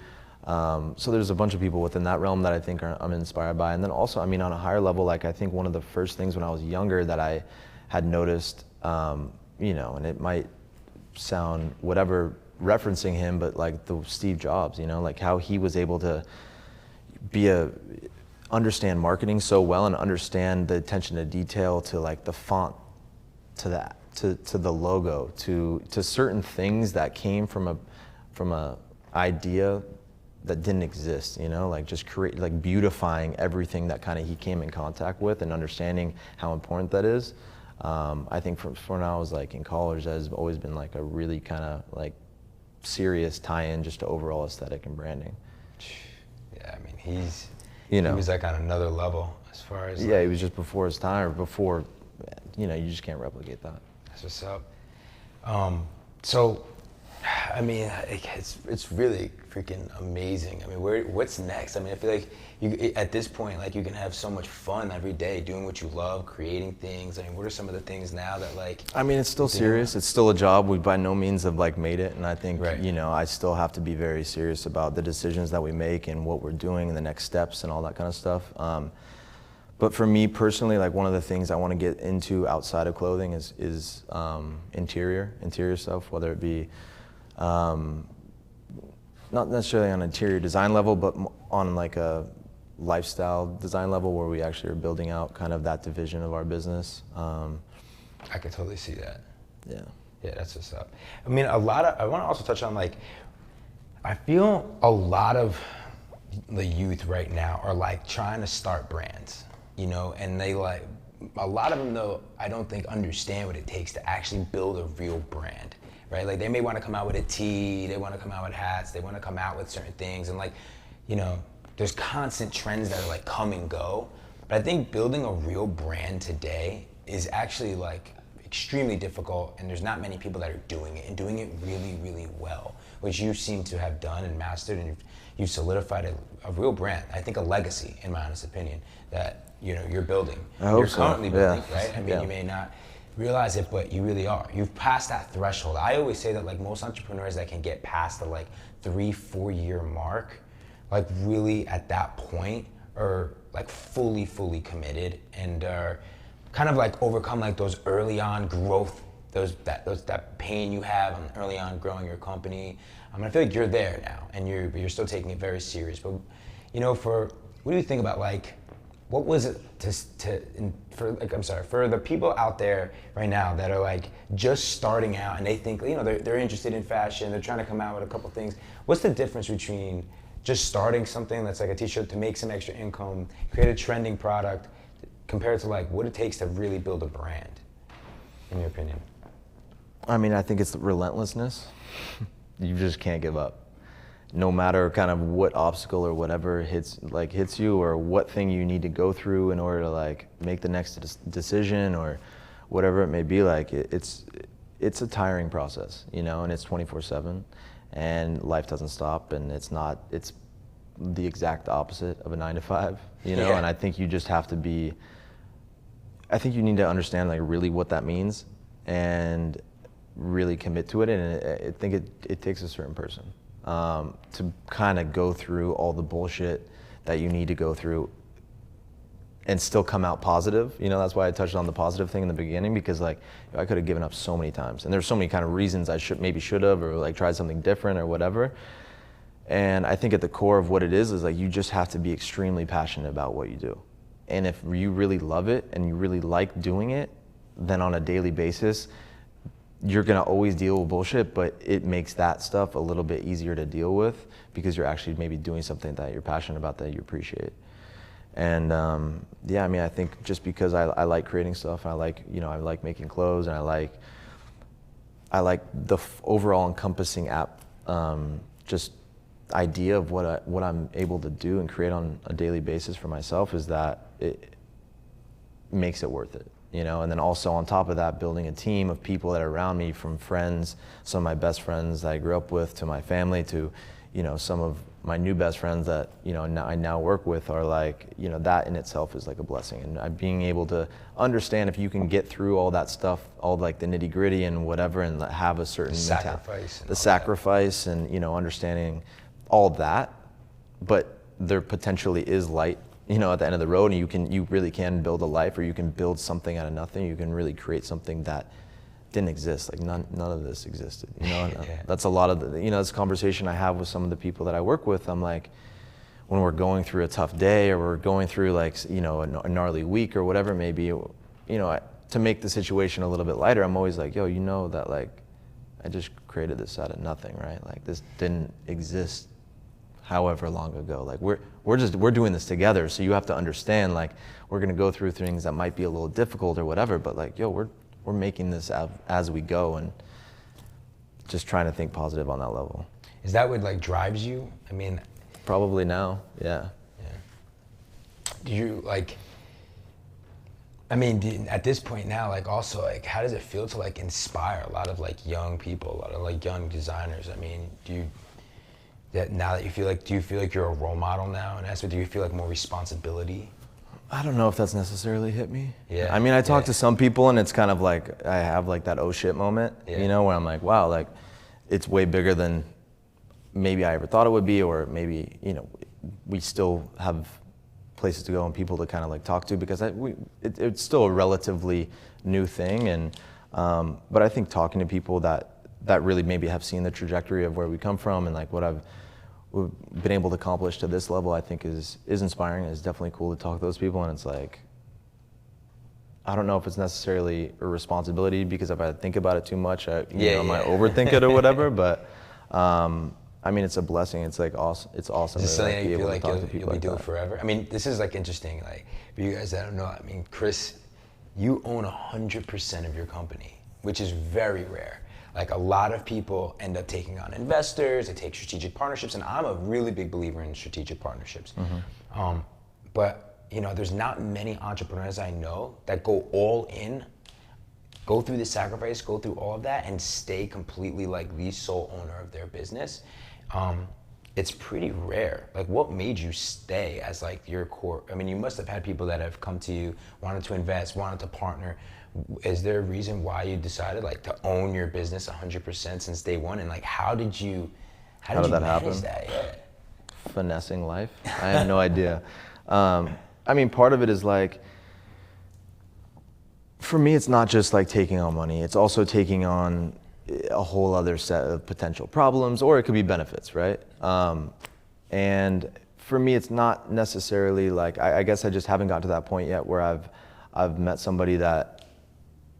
So there's a bunch of people within that realm that I think I'm inspired by. And then also, I mean, on a higher level, like I think one of the first things when I was younger that I had noticed, you know, and it might sound whatever referencing him, but like the Steve Jobs, you know, like how he was able to understand marketing so well and understand the attention to detail, to like the font, to that, to the logo, to certain things that came from a idea that didn't exist, you know, like just like beautifying everything that kind of he came in contact with, and understanding how important that is. I think from when I was like in college, that has always been like a really kind of like serious tie-in just to overall aesthetic and branding. Yeah, I mean, he was like on another level as far as he was just before his time, or before, you know, you just can't replicate that. That's what's up. So, I mean, it's really freaking amazing. I mean, what's next? I mean, I feel like at this point, like, you can have so much fun every day doing what you love, creating things. I mean, what are some of the things now that like? I mean, it's still serious. It's still a job. We by no means have like made it, and I think right. You know, I still have to be very serious about the decisions that we make and what we're doing and the next steps and all that kind of stuff. But for me personally, like one of the things I want to get into outside of clothing is interior stuff, whether it be not necessarily on an interior design level, but on like a lifestyle design level, where we actually are building out kind of that division of our business. I could totally see that. Yeah. Yeah, that's what's up. I mean, I want to also touch on, like, I feel a lot of the youth right now are like trying to start brands, you know, and they like, a lot of them though, I don't think understand what it takes to actually build a real brand. Right? Like, they may want to come out with a tee, they want to come out with hats, they want to come out with certain things, and like, you know, there's constant trends that are like come and go. But I think building a real brand today is actually like extremely difficult, and there's not many people that are doing it, and doing it really, really well, which you seem to have done and mastered, and you've solidified a real brand. I think a legacy, in my honest opinion, that, you know, you're building. You're currently building, right? I mean, you may not realize it, but you really are. You've passed that threshold. I always say that like most entrepreneurs that can get past the like 3-4 year mark, like really at that point are like fully committed, and are kind of like overcome like those early on growth, that pain you have early on growing your company. I feel like you're there now, and you're still taking it very serious. But, you know, what do you think about like what was it for the people out there right now that are like just starting out and they think, you know, they're interested in fashion, they're trying to come out with a couple things. What's the difference between just starting something that's like a t-shirt to make some extra income, create a trending product, compared to like what it takes to really build a brand, in your opinion? I mean, I think it's relentlessness. You just can't give up. No matter kind of what obstacle or whatever hits you, or what thing you need to go through in order to like make the next decision or whatever it may be, like it's a tiring process, you know, and it's 24/7, and life doesn't stop, and it's the exact opposite of a 9 to 5, you know. Yeah. And I think you just have to I think you need to understand like really what that means and really commit to it, and I think it takes a certain person to kind of go through all the bullshit that you need to go through and still come out positive. You know, that's why I touched on the positive thing in the beginning, because like I could have given up so many times, and there's so many kind of reasons I should have, or like tried something different or whatever. And I think at the core of what it is like you just have to be extremely passionate about what you do. And if you really love it and you really like doing it, then on a daily basis, you're gonna always deal with bullshit, but it makes that stuff a little bit easier to deal with because you're actually maybe doing something that you're passionate about, that you appreciate. And yeah, I mean, I think just because I like creating stuff, I like making clothes, and I like the overall encompassing just idea of what I'm able to do and create on a daily basis for myself, is that it makes it worth it. You know, and then also on top of that, building a team of people that are around me, from friends, some of my best friends that I grew up with, to my family, to, you know, some of my new best friends that, you know, I now work with, are like, you know, that in itself is like a blessing. And being able to understand if you can get through all that stuff, all like the nitty gritty and whatever, and have a certain sacrifice and, you know, understanding all that, but there potentially is light, you know, at the end of the road, and you really can build a life, or you can build something out of nothing. You can really create something that didn't exist. Like none of this existed, you know. And that's a lot of the, you know, this conversation I have with some of the people that I work with. I'm like, when we're going through a tough day, or we're going through like, you know, a gnarly week or whatever it may be, you know, to make the situation a little bit lighter, I'm always like, yo, you know that like I just created this out of nothing, right? Like this didn't exist however long ago. Like we're doing this together, so you have to understand, like, we're gonna go through things that might be a little difficult or whatever, but like, yo, we're making this as we go, and just trying to think positive on that level. Is that what like drives you? I mean, probably now, yeah. Do you like, I mean, at this point now, like also like, how does it feel to like inspire a lot of like young people, a lot of like young designers? I mean, do you feel like you're a role model now? And do you feel like more responsibility? I don't know if that's necessarily hit me. Yeah. I mean, I talk to some people, and it's kind of like I have like that oh shit moment, you know, where I'm like, wow, like it's way bigger than maybe I ever thought it would be, or maybe, you know, we still have places to go and people to kind of like talk to, because it's still a relatively new thing. And but I think talking to people that really maybe have seen the trajectory of where we come from, and like what we've been able to accomplish to this level, I think is inspiring. It's definitely cool to talk to those people, and it's like, I don't know if it's necessarily a responsibility, because if I think about it too much, I might overthink it or whatever. But I mean, it's a blessing. It's like awesome. It's awesome. Is this something that you feel like you'll be doing that forever? I mean, this is like interesting. Like for you guys that don't know, I mean, Chris, you own 100% of your company, which is very rare. Like a lot of people end up taking on investors, they take strategic partnerships, and I'm a really big believer in strategic partnerships. Mm-hmm. But you know, there's not many entrepreneurs I know that go all in, go through the sacrifice, go through all of that, and stay completely like the sole owner of their business. It's pretty rare. Like, what made you stay as like your core? I mean, you must have had people that have come to you, wanted to invest, wanted to partner. Is there a reason why you decided like to own your business 100% since day one? And like, how did you manage that? Yeah. Finessing life? I have no idea. I mean, part of it is like, for me, it's not just like taking on money. It's also taking on a whole other set of potential problems, or it could be benefits, right? And for me, it's not necessarily like, I guess I just haven't got to that point yet where I've met somebody that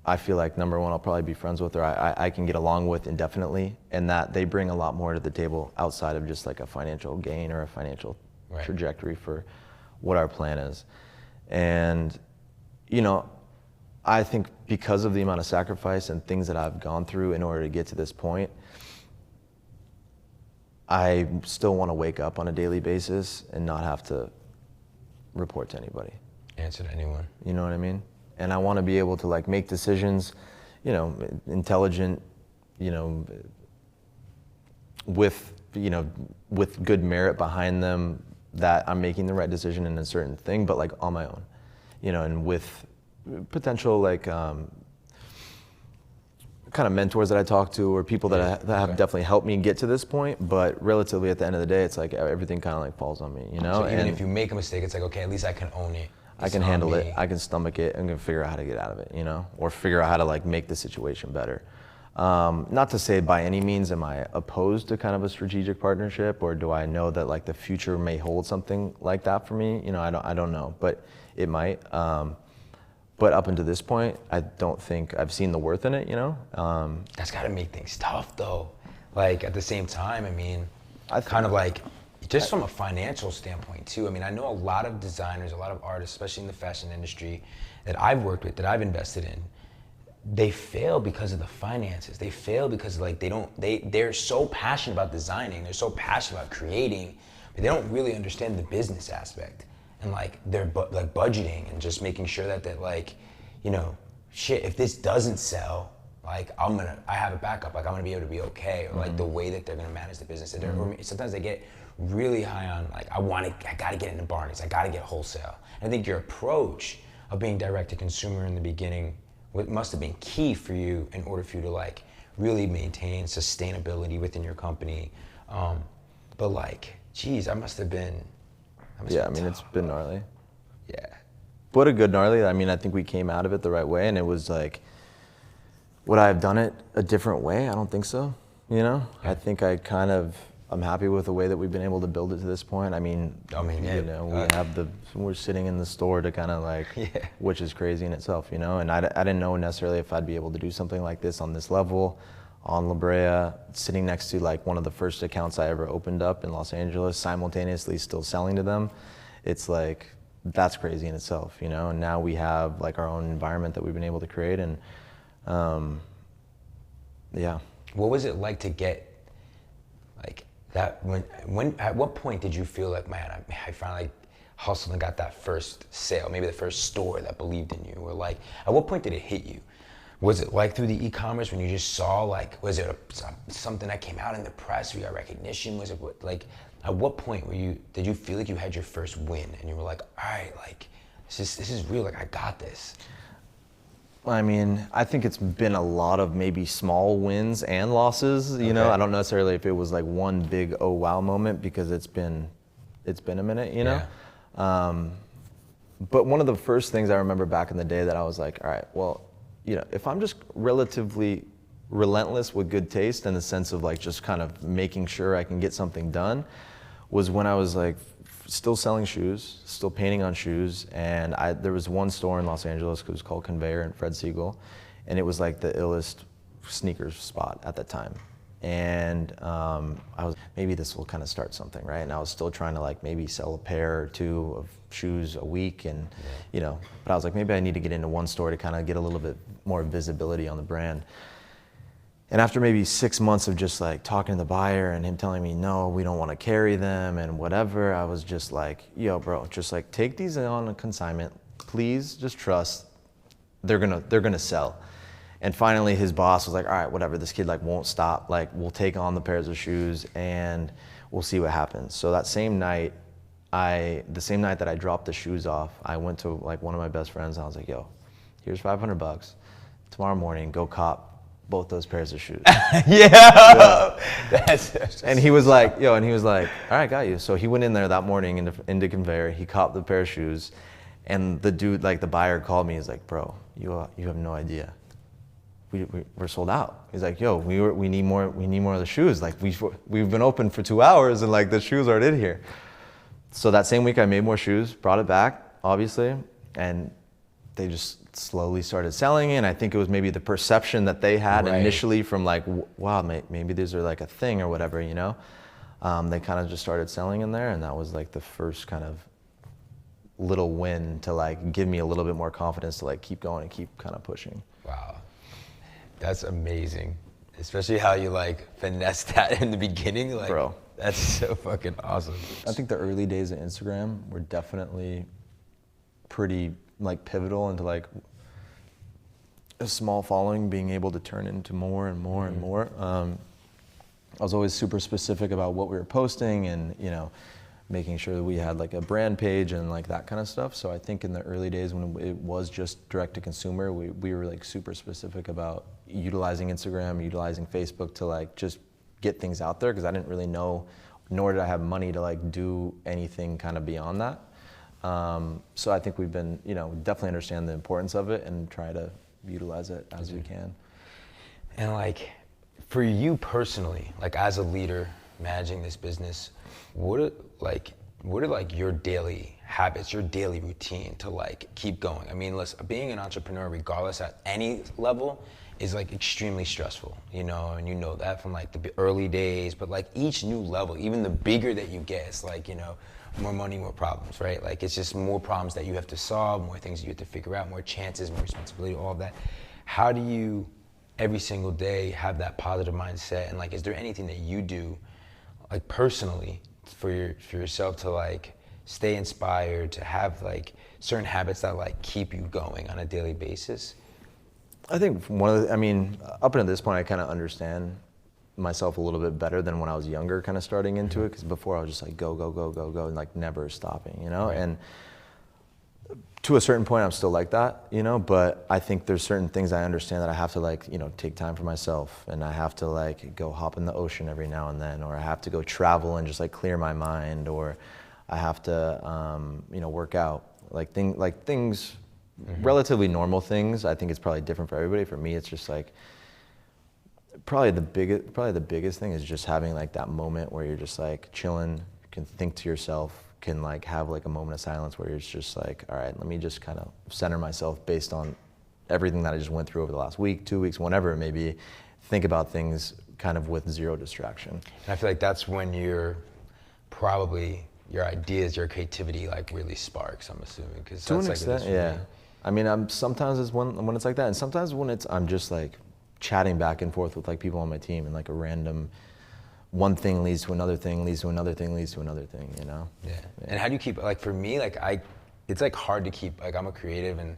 I feel like, number one, I'll probably be friends with, or I can get along with indefinitely, and that they bring a lot more to the table outside of just like a financial gain or a financial trajectory for what our plan is. And, you know, I think because of the amount of sacrifice and things that I've gone through in order to get to this point, I still want to wake up on a daily basis and not have to report to anybody. Answer to anyone. You know what I mean? And I want to be able to like make decisions, you know, intelligent, you know, with good merit behind them, that I'm making the right decision in a certain thing, but like on my own, you know, and with potential like kind of mentors that I talk to, or people that have definitely helped me get to this point, but relatively at the end of the day, it's like everything kind of like falls on me, you know? So even if you make a mistake, it's like, okay, at least I can own it. I can handle it, I can stomach it, and can figure out how to get out of it, you know? Or figure out how to like make the situation better. Not to say by any means am I opposed to kind of a strategic partnership, or do I know that like the future may hold something like that for me? You know, I don't know, but it might. But up until this point, I don't think I've seen the worth in it, you know? That's gotta make things tough though. Like at the same time, I mean, kind of like, just from a financial standpoint too. I mean, I know a lot of designers, a lot of artists, especially in the fashion industry that I've worked with, that I've invested in, they fail because of the finances. They fail because like they're so passionate about designing, they're so passionate about creating, but they don't really understand the business aspect. And like they're like budgeting and just making sure that like, you know, shit, if this doesn't sell, like I have a backup, like I'm gonna be able to be okay, or like the way that they're gonna manage the business. Or sometimes they get really high on like, I gotta get into Barney's, I gotta get wholesale. And I think your approach of being direct to consumer in the beginning must have been key for you in order for you to like really maintain sustainability within your company. But like, geez, I must have been. Yeah, I mean, it's been gnarly. Yeah. But a good gnarly. I mean, I think we came out of it the right way, and it was like, would I have done it a different way? I don't think so, you know? Yeah. I think I'm happy with the way that we've been able to build it to this point. I mean, yeah, you know, we're sitting in the store to kind of like, which is crazy in itself, you know? And I didn't know necessarily if I'd be able to do something like this on this level, on La Brea, sitting next to like one of the first accounts I ever opened up in Los Angeles, simultaneously still selling to them. It's like, that's crazy in itself, you know? And now we have like our own environment that we've been able to create, and yeah. What was it like to get like that, at what point did you feel like, man, I finally hustled and got that first sale, maybe the first store that believed in you? Or like, at what point did it hit you? Was it like through the e-commerce when you just saw like, was it something that came out in the press, or you got recognition? Was it like, at what point did you feel like you had your first win and you were like, all right, like this is real, like I got this? I mean, I think it's been a lot of maybe small wins and losses, you know? I don't know necessarily if it was like one big oh wow moment, because it's been a minute, you know? Yeah. But one of the first things I remember back in the day that I was like, all right, well, you know, if I'm just relatively relentless with good taste, in the sense of like just kind of making sure I can get something done, was when I was like still selling shoes, still painting on shoes, and there was one store in Los Angeles, it was called Conveyor and Fred Siegel, and it was like the illest sneakers spot at the time. And I was, maybe this will kind of start something, right? And I was still trying to like maybe sell a pair or two of shoes a week, and you know, but I was like, maybe I need to get into one store to kind of get a little bit more visibility on the brand. And after maybe 6 months of just like talking to the buyer and him telling me, no, we don't want to carry them and whatever, I was just like, yo, bro, just like take these on a consignment. Please just trust they're gonna sell. And finally his boss was like, all right, whatever, this kid like won't stop. Like, we'll take on the pairs of shoes and we'll see what happens. So that same night, the same night that I dropped the shoes off, I went to like one of my best friends and I was like, yo, here's $500. Tomorrow morning, go cop both those pairs of shoes. Yeah. And he was like, all right, got you. So he went in there that morning into Conveyor, he copped the pair of shoes, and the dude, like the buyer called me, he's like, bro, you have no idea. We're sold out. He's like, yo, we need more of the shoes. Like we've been open for 2 hours and like the shoes aren't in here. So that same week I made more shoes, brought it back, obviously, and they just slowly started selling. And I think it was maybe the perception that they had initially from like, wow, maybe these are like a thing or whatever, you know? They kind of just started selling in there, and that was like the first kind of little win to like give me a little bit more confidence to like keep going and keep kind of pushing. Wow, that's amazing. Especially how you like finessed that in the beginning. Like, bro, that's so fucking awesome. I think the early days of Instagram were definitely pretty like pivotal into like a small following being able to turn into more and more and more. I was always super specific about what we were posting, and you know, making sure that we had like a brand page and like that kind of stuff. So I think in the early days when it was just direct to consumer, we were like super specific about utilizing Instagram, utilizing Facebook to like just get things out there, because I didn't really know, nor did I have money to like do anything kind of beyond that. So I think we've been, you know, definitely understand the importance of it and try to utilize it as we can. And like, for you personally, like as a leader managing this business, what are like your daily habits, your daily routine to like keep going? I mean, listen, being an entrepreneur, regardless at any level, is like extremely stressful, you know, and you know that from like the early days, but like each new level, even the bigger that you get, it's like, you know, more money, more problems, right? Like it's just more problems that you have to solve, more things you have to figure out, more chances, more responsibility, all of that. How do you every single day have that positive mindset? And like, is there anything that you do like personally for yourself to like stay inspired, to have like certain habits that like keep you going on a daily basis? I think I mean, up until this point, I kind of understand myself a little bit better than when I was younger, kind of starting into it, because before I was just like go, and like never stopping, you know? Right. And to a certain point, I'm still like that, you know, but I think there's certain things I understand that I have to like, you know, take time for myself, and I have to like go hop in the ocean every now and then, or I have to go travel and just like clear my mind, or I have to, you know, work out, like things, relatively normal things. I think it's probably different for everybody. For me, it's just like, probably the biggest thing is just having like that moment where you're just like chilling, you can think to yourself, can like have like a moment of silence where you're just like, all right, let me just kind of center myself based on everything that I just went through over the last week, 2 weeks, whenever it may be, think about things kind of with zero distraction. And I feel like that's when your ideas, your creativity like really sparks, I'm assuming. Cause to an extent, yeah. I mean, sometimes it's when it's like that, and sometimes when I'm just like chatting back and forth with like people on my team, and like a random one thing leads to another thing, leads to another thing, leads to another thing, you know? Yeah. And how do you keep, like for me, like it's like hard to keep, like I'm a creative, and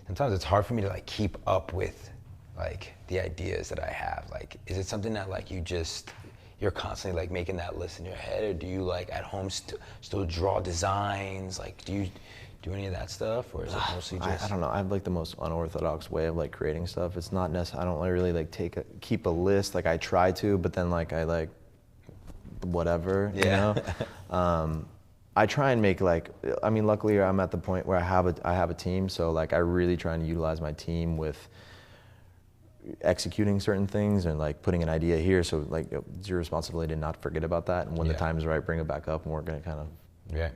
sometimes it's hard for me to like keep up with like the ideas that I have. Like, is it something that like you're constantly like making that list in your head, or do you like at home still draw designs? Like, do you do any of that stuff, or is it mostly just? I don't know. I have like the most unorthodox way of like creating stuff. It's not necessarily, I don't really like keep a list. Like I try to, but then like I like whatever, you know? I try and make like, I mean, luckily I'm at the point where I have a team, so like I really try and utilize my team with executing certain things and like putting an idea here, so like it's your responsibility to not forget about that, and when the time is right, bring it back up, and we're gonna kind of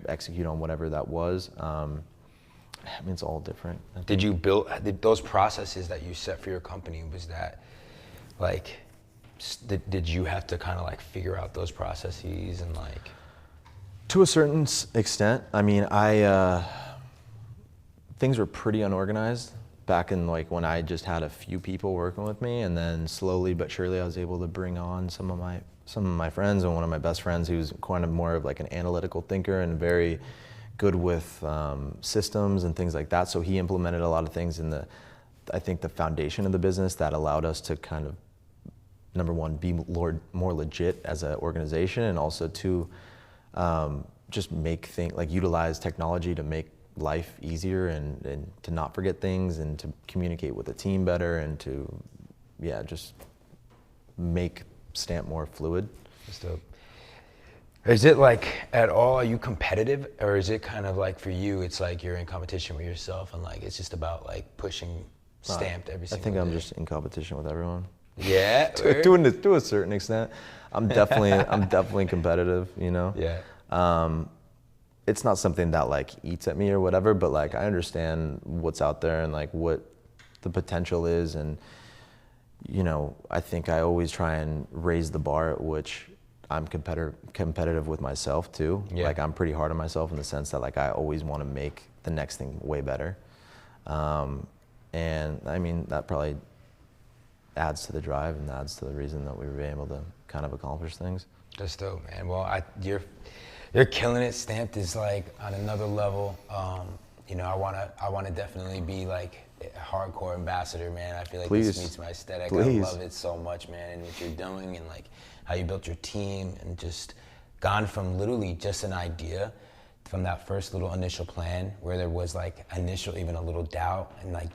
execute on whatever that was. I mean, it's all different. Did those processes that you set for your company, was that like, did you have to kind of like figure out those processes and like? To a certain extent. I mean, things were pretty unorganized back in like when I just had a few people working with me, and then slowly but surely I was able to bring on some of my friends, and one of my best friends who's kind of more of like an analytical thinker and very good with systems and things like that. So he implemented a lot of things in I think the foundation of the business that allowed us to kind of, number one, be more legit as an organization, and also two, just utilize technology to make life easier and to not forget things, and to communicate with the team better, and to, just make Stamp more fluid. That's dope. Is it like at all, are you competitive, or is it kind of like for you, it's like you're in competition with yourself, and like it's just about like pushing Stamped every single day? I think I'm just in competition with everyone. Yeah, to a certain extent, I'm definitely competitive, you know. Yeah. it's not something that like eats at me or whatever, but like I understand what's out there and like what the potential is. And, you know, I think I always try and raise the bar at which I'm competitive with myself too. Yeah. Like I'm pretty hard on myself in the sense that like I always want to make the next thing way better. And I mean, that probably adds to the drive and adds to the reason that we were able to kind of accomplish things. That's dope, man. Well, you're killing it. Stamped is like on another level. You know, I wanna definitely be like a hardcore ambassador, man. I feel like this meets my aesthetic. Please. I love it so much, man, and what you're doing and like how you built your team and just gone from literally just an idea from that first little initial plan where there was like initial even a little doubt and like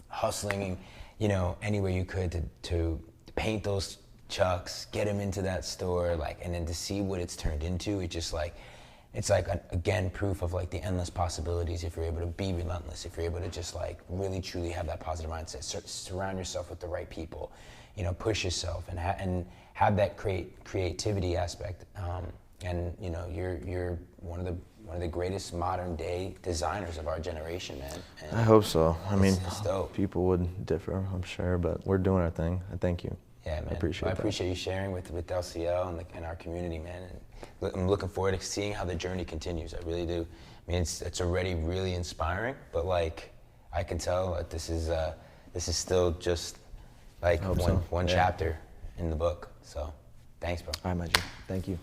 hustling, you know, any way you could to paint those chucks, get them into that store, like, and then to see what it's turned into, it's like again proof of like the endless possibilities if you're able to be relentless, if you're able to just like really truly have that positive mindset, surround yourself with the right people, you know, push yourself and have that creativity aspect, and you know you're one of the greatest modern day designers of our generation, man. And I hope so. I mean, dope. People would differ, I'm sure, but we're doing our thing. And thank you. Yeah, man. I appreciate you sharing with LCL and our community, man. And I'm looking forward to seeing how the journey continues. I really do. I mean, it's already really inspiring, but like I can tell that this is still just like one chapter in the book. So, thanks, bro. All right, my G. Thank you.